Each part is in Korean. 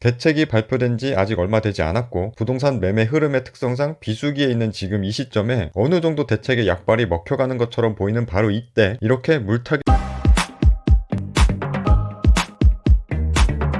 대책이 발표된 지 아직 얼마 되지 않았고 부동산 매매 흐름의 특성상 비수기에 있는 지금 이 시점에 어느 정도 대책의 약발이 먹혀가는 것처럼 보이는 바로 이때 이렇게 물타기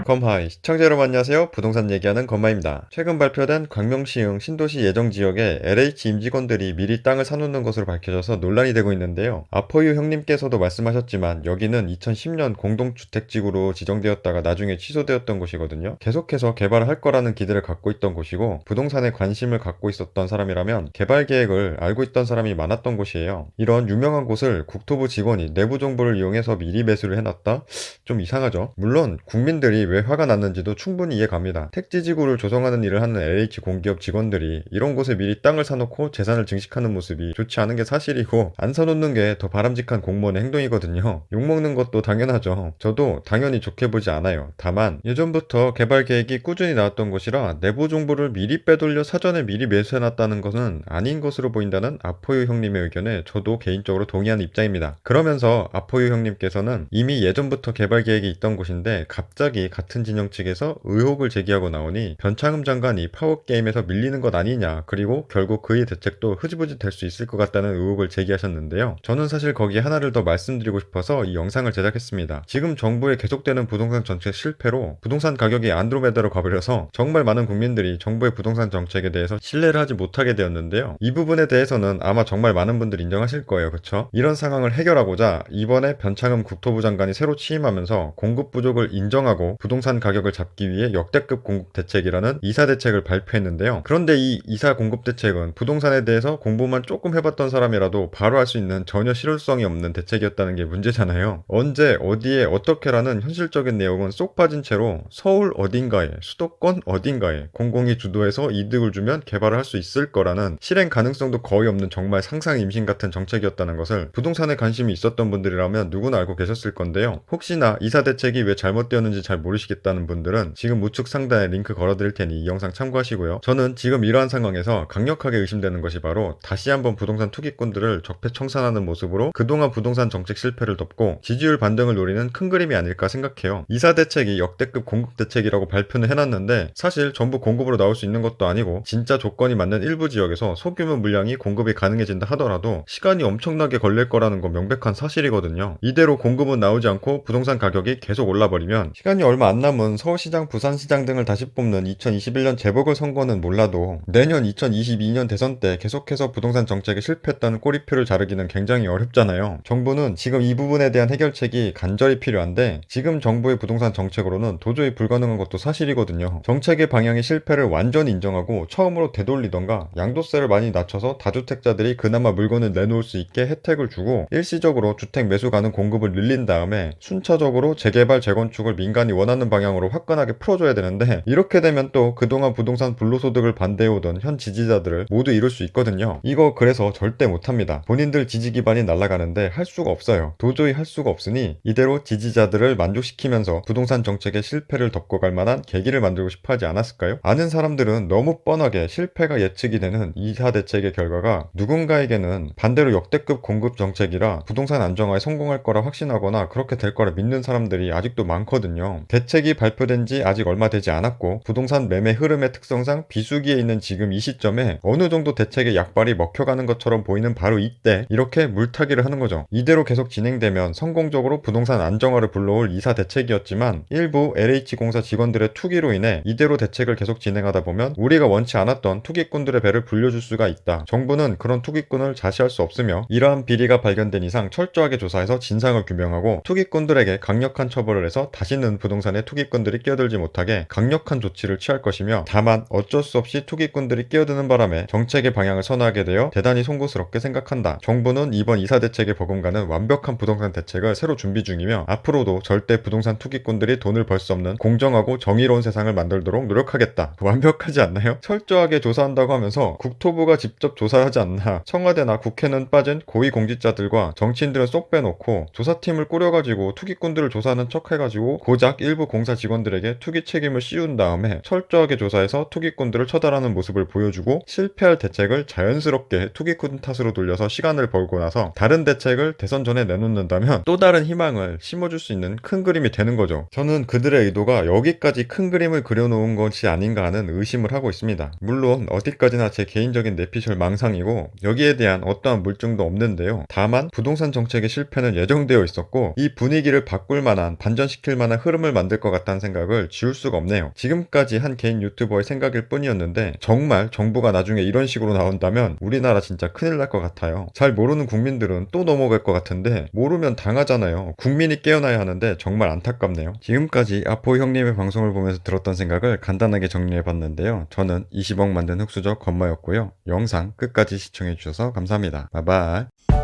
검하이 시청자 여러분 안녕하세요. 부동산 얘기하는 검하입니다. 최근 발표된 광명시흥 신도시 예정지역에 LH 임직원들이 미리 땅을 사놓는 것으로 밝혀져서 논란이 되고 있는데요. 아포유 형님께서도 말씀하셨지만 여기는 2010년 공동주택지구로 지정되었다가 나중에 취소되었던 곳이거든요. 계속해서 개발을 할 거라는 기대를 갖고 있던 곳이고 부동산에 관심을 갖고 있었던 사람이라면 개발 계획을 알고 있던 사람이 많았던 곳이에요. 이런 유명한 곳을 국토부 직원이 내부 정보를 이용해서 미리 매수를 해놨다? 좀 이상하죠. 물론 국민들이 왜 화가 났는지도 충분히 이해갑니다. 택지지구를 조성하는 일을 하는 LH 공기업 직원들이 이런 곳에 미리 땅을 사놓고 재산을 증식하는 모습이 좋지 않은 게 사실이고 안 사놓는 게 더 바람직한 공무원의 행동이거든요. 욕먹는 것도 당연하죠. 저도 당연히 좋게 보지 않아요. 다만 예전부터 개발 계획이 꾸준히 나왔던 곳이라 내부 정보를 미리 빼돌려 사전에 미리 매수해놨다는 것은 아닌 것으로 보인다는 아포유 형님의 의견에 저도 개인적으로 동의하는 입장입니다. 그러면서 아포유 형님께서는 이미 예전부터 개발 계획이 있던 곳인데 갑자기 같은 진영 측에서 의혹을 제기하고 나오니 변창흠 장관이 파워게임에서 밀리는 것 아니냐, 그리고 결국 그의 대책도 흐지부지 될 수 있을 것 같다는 의혹을 제기하셨는데요. 저는 사실 거기에 하나를 더 말씀드리고 싶어서 이 영상을 제작했습니다. 지금 정부의 계속되는 부동산 정책 실패로 부동산 가격이 안드로메다로 가버려서 정말 많은 국민들이 정부의 부동산 정책에 대해서 신뢰를 하지 못하게 되었는데요. 이 부분에 대해서는 아마 정말 많은 분들이 인정하실 거예요. 그쵸? 이런 상황을 해결하고자 이번에 변창흠 국토부 장관이 새로 취임하면서 공급 부족을 인정하고 부동산 가격을 잡기 위해 역대급 공급 대책이라는 이사 대책을 발표했는데요. 그런데 이 이사 공급 대책은 부동산에 대해서 공부만 조금 해봤던 사람이라도 바로 할 수 있는 전혀 실효성이 없는 대책이었다는 게 문제잖아요. 언제 어디에 어떻게라는 현실적인 내용은 쏙 빠진 채로 서울 어딘가에, 수도권 어딘가에 공공이 주도해서 이득을 주면 개발을 할 수 있을 거라는 실행 가능성도 거의 없는 정말 상상 임신 같은 정책이었다는 것을 부동산에 관심이 있었던 분들이라면 누구나 알고 계셨을 건데요. 혹시나 이사 대책이 왜 잘못되었는지 잘 모르시겠다는 분들은 지금 우측 상단에 링크 걸어드릴 테니 이 영상 참고하시고요. 저는 지금 이러한 상황에서 강력하게 의심되는 것이 바로 다시 한번 부동산 투기꾼들을 적폐청산하는 모습으로 그동안 부동산 정책 실패를 덮고 지지율 반등을 노리는 큰 그림이 아닐까 생각해요. 이사 대책이 역대급 공급 대책이라고 발표는 해놨는데 사실 전부 공급으로 나올 수 있는 것도 아니고 진짜 조건이 맞는 일부 지역에서 소규모 물량이 공급이 가능해진다 하더라도 시간이 엄청나게 걸릴 거라는 건 명백한 사실이거든요. 이대로 공급은 나오지 않고 부동산 가격이 계속 올라버리면 시간이 얼마 안 남은 서울시장, 부산시장 등을 다시 뽑는 2021년 재보궐선거는 몰라도 내년 2022년 대선 때 계속해서 부동산 정책에 실패했다는 꼬리표를 자르기는 굉장히 어렵잖아요. 정부는 지금 이 부분에 대한 해결책이 간절히 필요한데 지금 정부의 부동산 정책으로는 도저히 불가능한 것도 사실이거든요. 정책의 방향의 실패를 완전히 인정하고 처음으로 되돌리던가 양도세를 많이 낮춰서 다주택자들이 그나마 물건을 내놓을 수 있게 혜택을 주고 일시적으로 주택 매수 가능 공급을 늘린 다음에 순차적으로 재개발 재건축을 민간이 원하는 방향으로 화끈하게 풀어줘야 되는데 이렇게 되면 또 그동안 부동산 불로소득을 반대해오던 현 지지자들을 모두 이룰 수 있거든요. 이거 그래서 절대 못합니다. 본인들 지지 기반이 날아가는데 할 수가 없어요. 도저히 할 수가 없으니 이대로 지지자들을 만족시키면서 부동산 정책의 실패를 덮고 갈 만한 계기를 만들고 싶어 하지 않았을까요? 아는 사람들은 너무 뻔하게 실패가 예측이 되는 이사 대책의 결과가 누군가에게는 반대로 역대급 공급 정책이라 부동산 안정화에 성공할 거라 확신하거나 그렇게 될 거라 믿는 사람들이 아직도 많거든요. 대책이 발표된 지 아직 얼마 되지 않았고 부동산 매매 흐름의 특성상 비수기에 있는 지금 이 시점에 어느 정도 대책의 약발이 먹혀가는 것처럼 보이는 바로 이때 이렇게 물타기를 하는 거죠. 이대로 계속 진행되면 성공적으로 부동산 안정화를 불러올 이사 대책이었지만 일부 LH공사 직원들의 투기로 인해 이대로 대책을 계속 진행하다 보면 우리가 원치 않았던 투기꾼들의 배를 불려줄 수가 있다. 정부는 그런 투기꾼을 자시할 수 없으며 이러한 비리가 발견된 이상 철저하게 조사해서 진상을 규명하고 투기꾼들에게 강력한 처벌을 해서 다시는 부동산에 투기꾼들이 끼어들지 못하게 강력한 조치를 취할 것이며 다만 어쩔 수 없이 투기꾼들이 끼어드는 바람에 정책의 방향을 선호하게 되어 대단히 송구스럽게 생각한다. 정부는 이번 이사 대책에 버금가는 완벽한 부동산 대책을 새로 준비 중이며 앞으로도 절대 부동산 투기꾼들이 돈을 벌 수 없는 공정하고 정의로운 세상을 만들도록 노력하겠다. 완벽하지 않나요? 철저하게 조사한다고 하면서 국토부가 직접 조사하지 않나 청와대나 국회는 빠진 고위공직자들과 정치인들은 쏙 빼놓고 조사팀을 꾸려가지고 투기꾼들을 조사하는 척 해가지고 고작 일부 공사 직원들에게 투기 책임을 씌운 다음에 철저하게 조사해서 투기꾼들을 처단하는 모습을 보여주고 실패할 대책을 자연스럽게 투기꾼 탓으로 돌려서 시간을 벌고 나서 다른 대책을 대선 전에 내놓는다면 또 다른 희망을 심어줄 수 있는 큰 그림이 되는 거죠. 저는 그들의 의도가 여기까지 큰 그림을 그려놓은 것이 아닌가 하는 의심을 하고 있습니다. 물론 어디까지나 제 개인적인 내피셜 망상이고 여기에 대한 어떠한 물증도 없는데요. 다만 부동산 정책의 실패는 예정되어 있었고 이 분위기를 바꿀 만한 반전시킬 만한 흐름을 만들 것 같다는 생각을 지울 수가 없네요. 지금까지 한 개인 유튜버의 생각일 뿐이었는데 정말 정부가 나중에 이런 식으로 나온다면 우리나라 진짜 큰일 날 것 같아요. 잘 모르는 국민들은 또 넘어갈 것 같은데 모르면 당하잖아요. 국민이 깨어나야 하는데 정말 안타깝네요. 지금까지 아포 형님의 방송을 보면서 들었던 생각을 간단하게 정리해봤는데요. 저는 20억 만든 흑수저 건마였고요. 영상 끝까지 시청해주셔서 감사합니다. 바이바이.